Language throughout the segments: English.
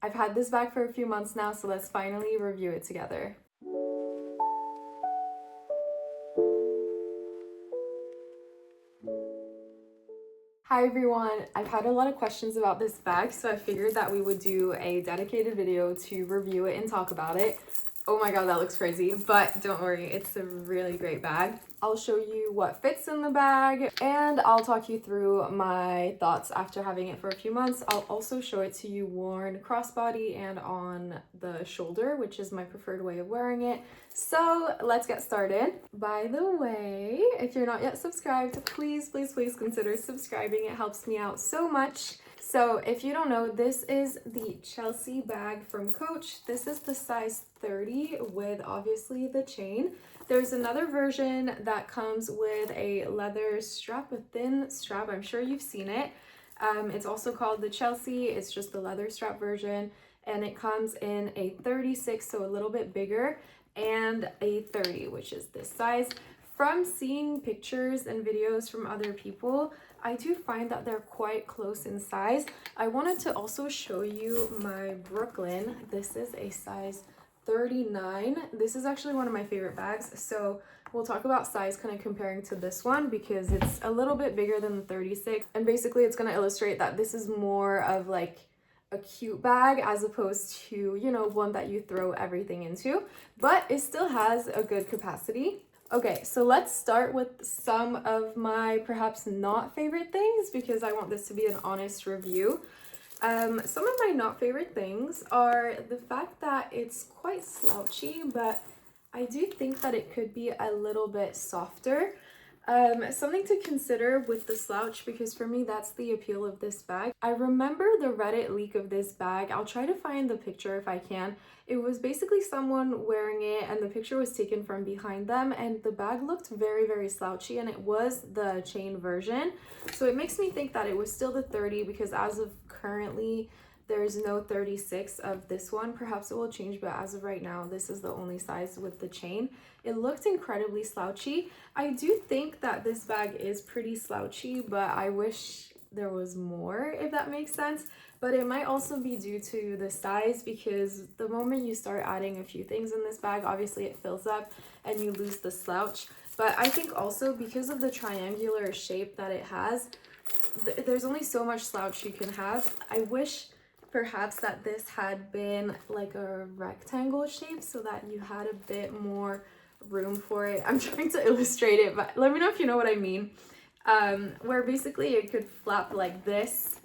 I've had this bag for a few months now, so let's finally review it together. Hi everyone, I've had a lot of questions about this bag, so I figured that we would do a dedicated video to review it and talk about it. Oh my god, that looks crazy, but don't worry, it's a really great bag. I'll show you what fits in the bag, and I'll talk you through my thoughts after having it for a few months. I'll also show it to you worn crossbody and on the shoulder, which is my preferred way of wearing it. So let's get started. By the way, if you're not yet subscribed, please consider subscribing. It helps me out so much. So if you don't know, this is the Chelsea bag from Coach. This is the size 30 with obviously the chain. There's another version that comes with a leather strap, a thin strap. I'm sure you've seen it. It's also called the Chelsea. It's just the leather strap version, and it comes in a 36, so a little bit bigger, and a 30, which is this size. From seeing pictures and videos from other people, I do find that they're quite close in size. I wanted to also show you my Brooklyn. This is a size 39. This is actually one of my favorite bags, so we'll talk about size kind of comparing to this one because it's a little bit bigger than the 36, and basically it's going to illustrate that this is more of like a cute bag as opposed to, you know, one that you throw everything into, but it still has a good capacity. Okay, so let's start with some of my perhaps not favorite things because I want this to be an honest review. Some of my not favorite things are the fact that it's quite slouchy, but I do think that it could be a little bit softer. Something to consider with the slouch, because for me that's the appeal of this bag. I remember the Reddit leak of this bag. I'll try to find the picture if I can. It was basically someone wearing it and the picture was taken from behind them, and the bag looked very slouchy, and it was the chain version. So it makes me think that it was still the 30 because as of currently there's no 36 of this one. Perhaps it will change, but as of right now, this is the only size with the chain. It looked incredibly slouchy. I do think that this bag is pretty slouchy, but I wish there was more, if that makes sense. But it might also be due to the size, because the moment you start adding a few things in this bag, obviously it fills up and you lose the slouch. But I think also because of the triangular shape that it has, there's only so much slouch you can have. I wish perhaps that this had been like a rectangle shape so that you had a bit more room for it. I'm trying to illustrate it, but let me know if you know what I mean. Where basically it could flap like this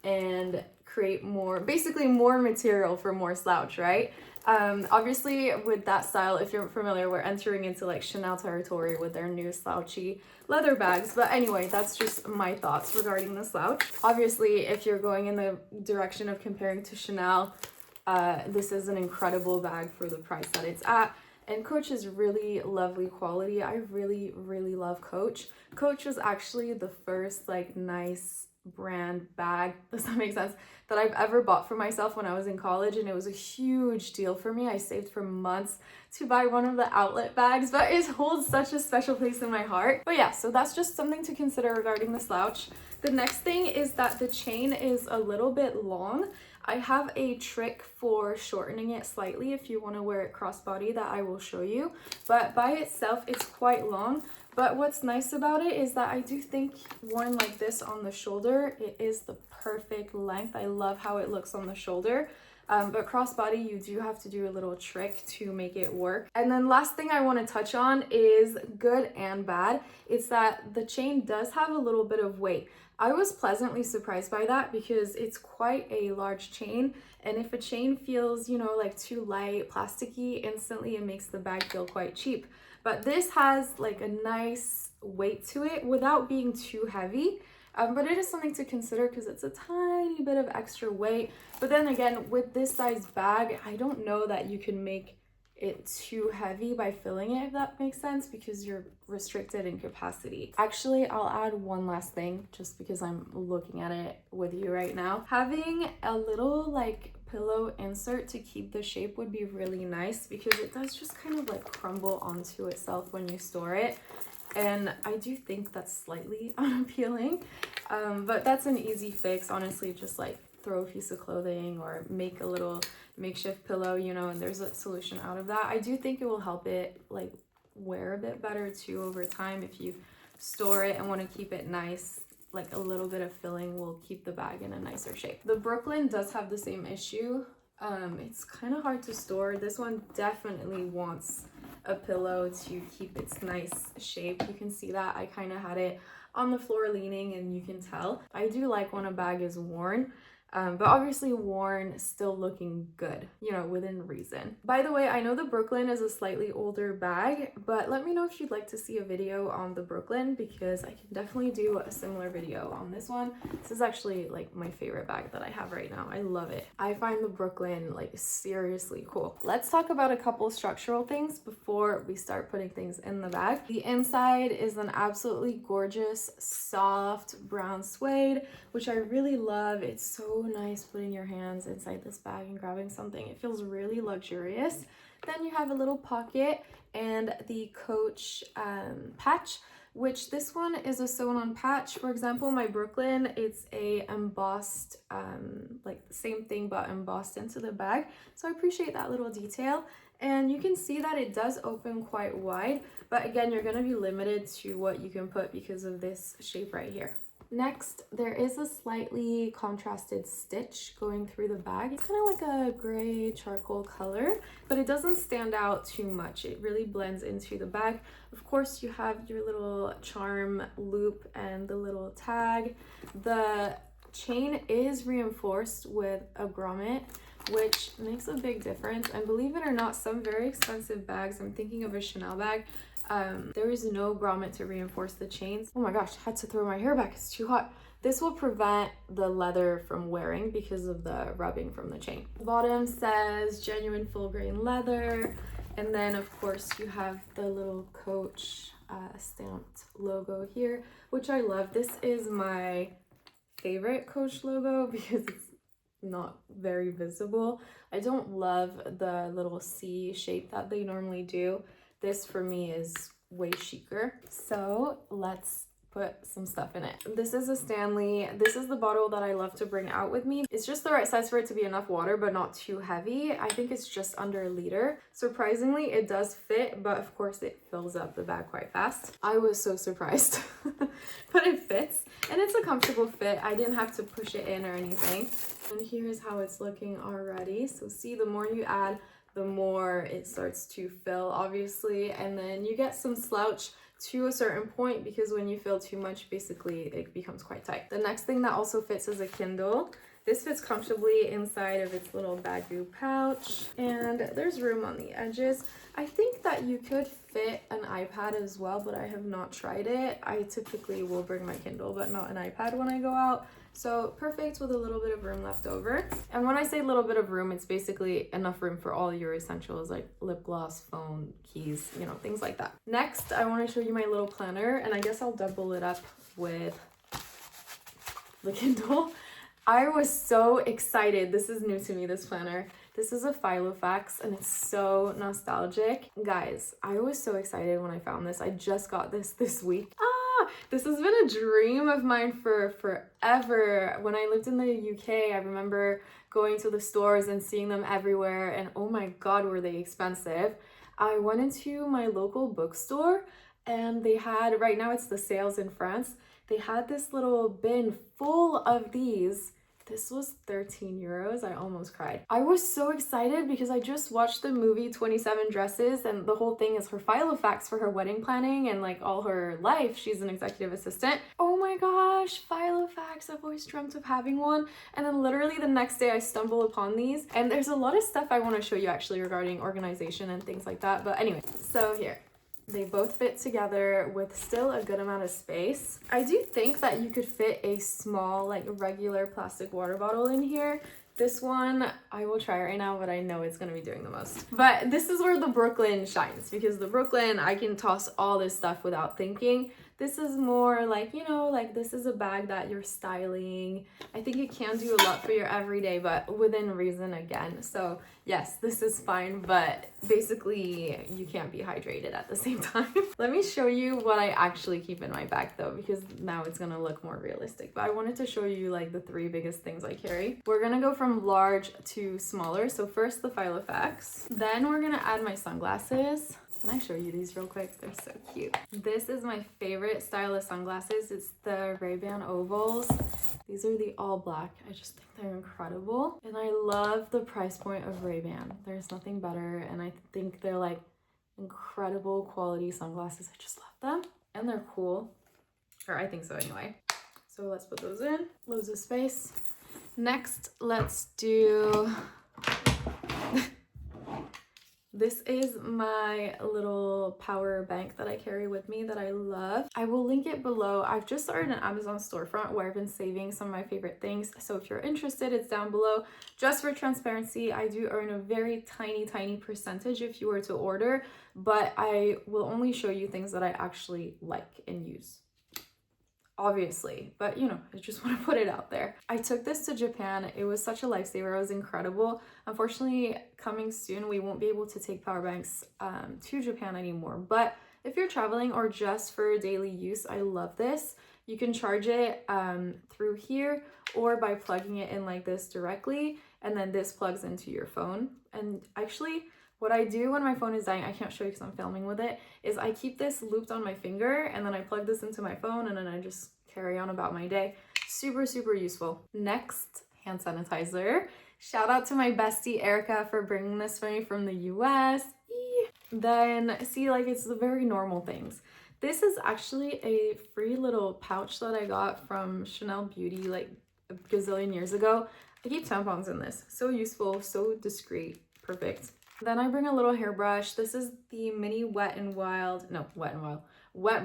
and create more, basically more material for more slouch, right? Obviously with that style, if you're familiar, we're entering into like Chanel territory with their new slouchy leather bags. But anyway, that's just my thoughts regarding the slouch. Obviously, if you're going in the direction of comparing to Chanel, this is an incredible bag for the price that it's at. And Coach is really lovely quality. I really love Coach. Coach was actually the first like nice brand bag, does that make sense, that I've ever bought for myself when I was in college, and it was a huge deal for me. I saved for months to buy one of the outlet bags, but it holds such a special place in my heart. But yeah, so that's just something to consider regarding the slouch. The next thing is that the chain is a little bit long. I have a trick for shortening it slightly if you want to wear it crossbody that I will show you, but by itself it's quite long. But what's nice about it is that I do think worn like this on the shoulder, it is the perfect length. I love how it looks on the shoulder. But crossbody, you do have to do a little trick to make it work. And then last thing I want to touch on is good and bad. It's that the chain does have a little bit of weight. I was pleasantly surprised by that because it's quite a large chain. And if a chain feels, you know, like too light, plasticky, instantly it makes the bag feel quite cheap. But this has like a nice weight to it without being too heavy. But it is something to consider because it's a tiny bit of extra weight. But then again, with this size bag, I don't know that you can make it too heavy by filling it, if that makes sense, because you're restricted in capacity. Actually, I'll add one last thing just because I'm looking at it with you right now. Having a little like pillow insert to keep the shape would be really nice because it does just kind of like crumble onto itself when you store it. And I do think that's slightly unappealing, but that's an easy fix. Honestly, just like throw a piece of clothing or make a little makeshift pillow, you know, and there's a solution out of that. I do think it will help it like wear a bit better too over time. If you store it and want to keep it nice, like a little bit of filling will keep the bag in a nicer shape. The Brooklyn does have the same issue. It's kind of hard to store. This one definitely wants a pillow to keep its nice shape. You can see that I kind of had it on the floor leaning, and you can tell. I do like when a bag is worn, but obviously worn still looking good, you know, within reason. By the way, I know the Brooklyn is a slightly older bag, but let me know if you'd like to see a video on the Brooklyn, because I can definitely do a similar video on this one. This is actually like my favorite bag that I have right now. I love it. I find the Brooklyn like seriously cool. Let's talk about a couple structural things before we start putting things in the bag. The inside is an absolutely gorgeous, soft brown suede, which I really love. It's so nice putting your hands inside this bag and grabbing something. It feels really luxurious. Then you have a little pocket and the Coach patch, which this one is a sewn on patch. For example, my Brooklyn, it's a embossed, like the same thing but embossed into the bag. So I appreciate that little detail. And you can see that it does open quite wide, but again, you're gonna be limited to what you can put because of this shape right here. Next, there is a slightly contrasted stitch going through the bag. It's kind of like a gray charcoal color, but it doesn't stand out too much. It really blends into the bag. Of course, you have your little charm loop and the little tag. The chain is reinforced with a grommet, which makes a big difference. And believe it or not, some very expensive bags, I'm thinking of a Chanel bag, there is no grommet to reinforce the chains. Oh my gosh, I had to throw my hair back, it's too hot. This will prevent the leather from wearing because of the rubbing from the chain. The bottom says genuine full grain leather. And then of course you have the little Coach stamped logo here, which I love. This is my favorite Coach logo because it's not very visible. I don't love the little C shape that they normally do. This for me is way chicer. So let's put some stuff in it. This is a Stanley. This is the bottle that I love to bring out with me. It's just the right size for it to be enough water, but not too heavy. I think it's just under a liter. Surprisingly, it does fit, but of course it fills up the bag quite fast. I was so surprised, but it fits and it's a comfortable fit. I didn't have to push it in or anything. And here's how it's looking already. So see, the more you add, the more it starts to fill, obviously, and then you get some slouch to a certain point because when you fill too much, basically it becomes quite tight. The next thing that also fits is a Kindle. This fits comfortably inside of its little Baggu pouch, and there's room on the edges. I think that you could fit an iPad as well, but I have not tried it. I typically will bring my Kindle, but not an iPad when I go out. So perfect with a little bit of room left over. And when I say a little bit of room, it's basically enough room for all your essentials like lip gloss, phone, keys, you know, things like that. Next, I want to show you my little planner, and I guess I'll double it up with the Kindle. I was so excited. This is new to me, this planner. This is a Filofax and it's so nostalgic. Guys, I was so excited when I found this. I just got this week. This has been a dream of mine for forever. When I lived in the UK, I remember going to the stores and seeing them everywhere, and oh my god, were they expensive. I went into my local bookstore and they had, right now it's the sales in France, they had this little bin full of these. This was 13 euros. I almost cried. I was so excited because I just watched the movie 27 Dresses, and the whole thing is her Filofax for her wedding planning and like all her life. She's an executive assistant. Oh my gosh, Filofax. I've always dreamt of having one. And then literally the next day I stumble upon these, and there's a lot of stuff I want to show you actually regarding organization and things like that. But anyway, so here. They both fit together with still a good amount of space. I do think that you could fit a small, like regular plastic water bottle in here. This one, I will try right now, but I know it's gonna be doing the most. But this is where the Brooklyn shines, because the Brooklyn, I can toss all this stuff without thinking. This is more like, you know, like this is a bag that you're styling. I think it can do a lot for your everyday, but within reason again. So yes, this is fine, but basically you can't be hydrated at the same time. Let me show you what I actually keep in my bag though, because now it's gonna look more realistic. But I wanted to show you like the 3 biggest things I carry. We're gonna go from large to smaller. So first the Filofax. Then we're gonna add my sunglasses. Can I show you these real quick? They're so cute. This is my favorite style of sunglasses. It's the Ray-Ban ovals. These are the all black. I just think they're incredible. And I love the price point of Ray-Ban. There's nothing better. And I think they're like incredible quality sunglasses. I just love them. And they're cool. Or I think so anyway. So let's put those in. Loads of space. Next, let's do... This is my little power bank that I carry with me that I love. I will link it below. I've just started an Amazon storefront where I've been saving some of my favorite things. So if you're interested, it's down below. Just for transparency, I do earn a very tiny percentage if you were to order, but I will only show you things that I actually like and use. Obviously, but you know, I just want to put it out there. I took this to Japan. It was such a lifesaver. It was incredible. Unfortunately, coming soon, we won't be able to take power banks to Japan anymore. But if you're traveling or just for daily use, I love this. You can charge it through here or by plugging it in like this directly, and then this plugs into your phone. And actually, what I do when my phone is dying, I can't show you because I'm filming with it, is I keep this looped on my finger and then I plug this into my phone and then I just carry on about my day. Super useful. Next, hand sanitizer. Shout out to my bestie Erica for bringing this for me from the US. Then see, like, it's the very normal things. This is actually a free little pouch that I got from Chanel Beauty like a gazillion years ago. I keep tampons in this. So useful, so discreet, perfect. Then I bring a little hairbrush. This is the mini Wet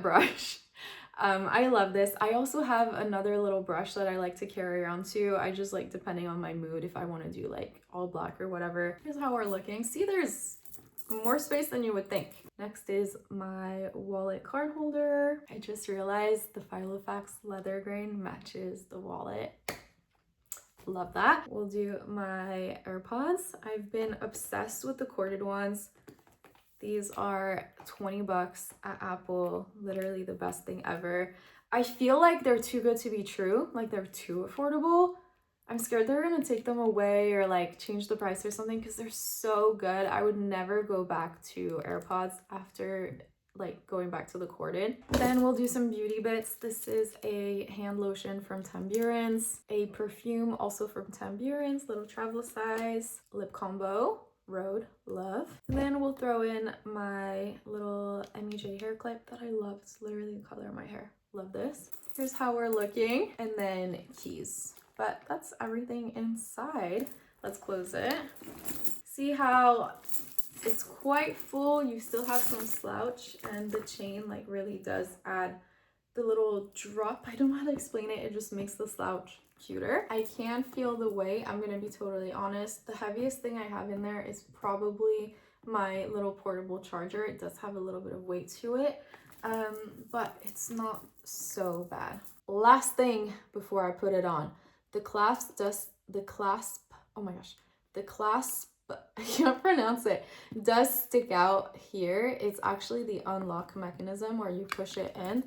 brush. I love this. I also have another little brush that I like to carry around too. I just like, depending on my mood, if I want to do like all black or whatever. Here's how we're looking. See, there's more space than you would think. Next is my wallet card holder. I just realized the Filofax leather grain matches the wallet. Love that. We'll do my AirPods. I've been obsessed with the corded ones. These are 20 bucks at Apple. Literally the best thing ever. I feel like they're too good to be true. Like they're too affordable. I'm scared they're gonna take them away or like change the price or something because they're so good. I would never go back to AirPods after like going back to the corded. Then we'll do some beauty bits. This is a hand lotion from Tamburins, a perfume also from Tamburins, little travel size, lip combo, Road, love. And then we'll throw in my little MEJ hair clip that I love. It's literally the color of my hair. Love this. Here's how we're looking, and then keys. But that's everything inside. Let's close it. See how it's quite full. You still have some slouch, and the chain like really does add the little drop. I don't know how to explain it. It just makes the slouch cuter. I can feel the weight. I'm gonna be totally honest. The heaviest thing I have in there is probably my little portable charger. It does have a little bit of weight to it, but it's not so bad. Last thing before I put it on, the clasp, oh my gosh, the clasp, I can't pronounce it, does stick out here. It's actually the unlock mechanism where you push it in.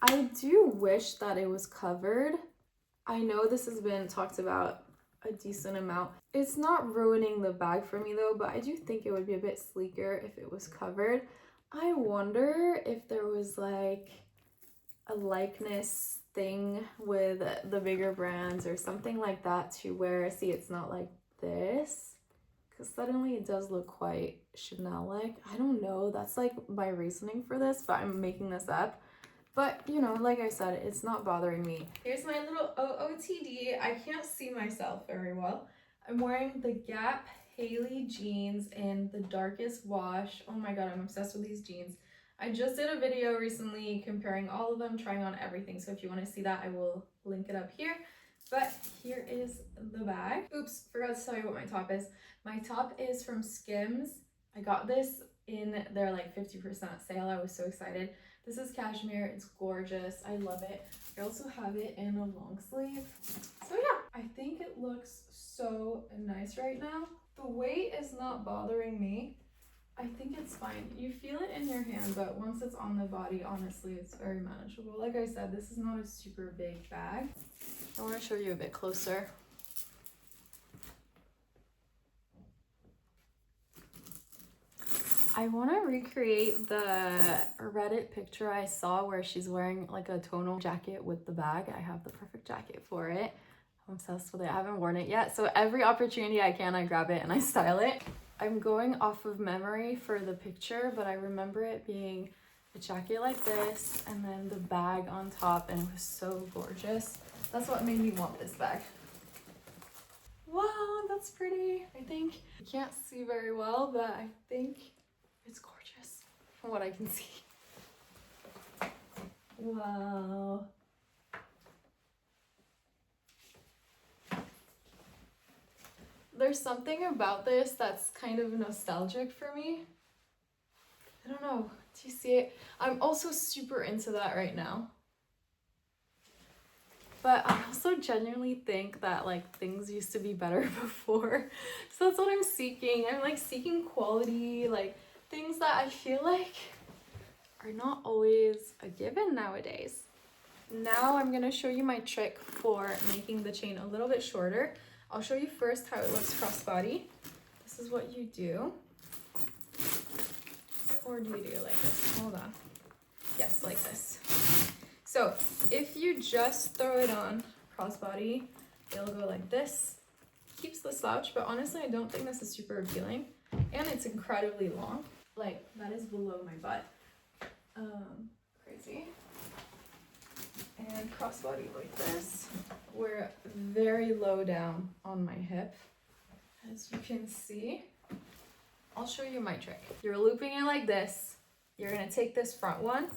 I do wish that it was covered. I know this has been talked about a decent amount. It's not ruining the bag for me though, but I do think it would be a bit sleeker if it was covered. I wonder if there was like a likeness thing with the bigger brands or something like that to where, see, it's not like this, because suddenly it does look quite Chanel-like. I don't know, that's like my reasoning for this, but I'm making this up. But, you know, like I said, it's not bothering me. Here's my little OOTD. I can't see myself very well. I'm wearing the Gap Hailey jeans in the darkest wash. Oh my god, I'm obsessed with these jeans. I just did a video recently comparing all of them, trying on everything. So if you want to see that, I will link it up here. But here is the bag. Oops, forgot to tell you what my top is. My top is from Skims. I got this in their like 50% sale. I was so excited. This is cashmere. It's gorgeous. I love it. I also have it in a long sleeve. So yeah, I think it looks so nice right now. The weight is not bothering me. I think it's fine. You feel it in your hand, but once it's on the body, honestly, it's very manageable. Like I said, this is not a super big bag. I want to show you a bit closer. I want to recreate the Reddit picture I saw where she's wearing like a tonal jacket with the bag. I have the perfect jacket for it. I'm obsessed with it. I haven't worn it yet. So every opportunity I can, I grab it and I style it. I'm going off of memory for the picture, but I remember it being a jacket like this and then the bag on top, and it was so gorgeous. That's what made me want this bag. Wow, that's pretty. I think you can't see very well, but I think it's gorgeous from what I can see. Wow. There's something about this that's kind of nostalgic for me. I don't know. Do you see it? I'm also super into that right now. But I also genuinely think that like things used to be better before. So that's what I'm seeking. I'm like seeking quality, like things that I feel like are not always a given nowadays. Now I'm gonna show you my trick for making the chain a little bit shorter. I'll show you first how it looks crossbody. This is what you do. Or do you do it like this? Hold on. Yes, like this. So if you just throw it on crossbody, it'll go like this. Keeps the slouch, but honestly, I don't think this is super appealing. And it's incredibly long. Like, that is below my butt. Crazy. And crossbody like this. We're very low down on my hip, as you can see. I'll show you my trick. You're looping it like this. You're gonna take this front one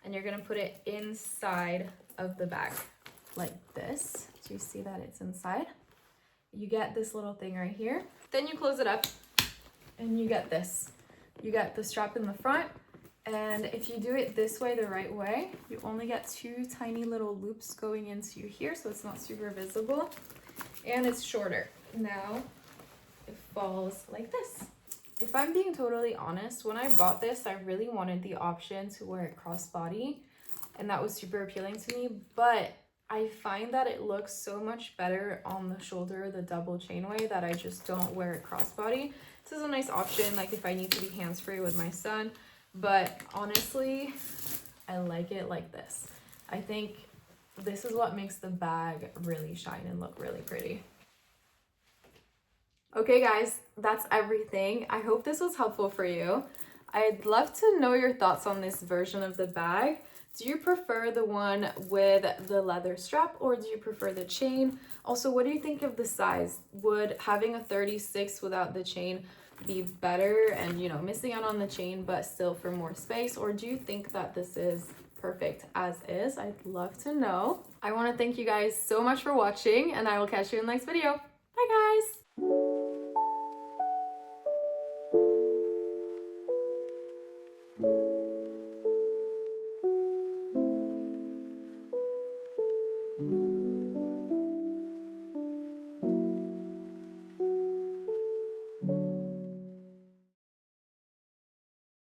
and you're gonna put it inside of the bag like this. Do you see that it's inside? You get this little thing right here. Then you close it up and you get this. You get the strap in the front, and if you do it this way, the right way, you only get two tiny little loops going into here, so it's not super visible, and it's shorter. Now it falls like this. If I'm being totally honest, when I bought this, I really wanted the option to wear it crossbody, and that was super appealing to me, but I find that it looks so much better on the shoulder, the double chainway, that I just don't wear it crossbody. This is a nice option, like if I need to be hands-free with my son, but honestly, I like it like this. I think this is what makes the bag really shine and look really pretty. Okay guys, that's everything. I hope this was helpful for you. I'd love to know your thoughts on this version of the bag. Do you prefer the one with the leather strap, or do you prefer the chain? Also, what do you think of the size? Would having a 36 without the chain be better and, you know, missing out on the chain but still for more space? Or do you think that this is perfect as is? I'd love to know. I want to thank you guys so much for watching, and I will catch you in the next video. Bye guys!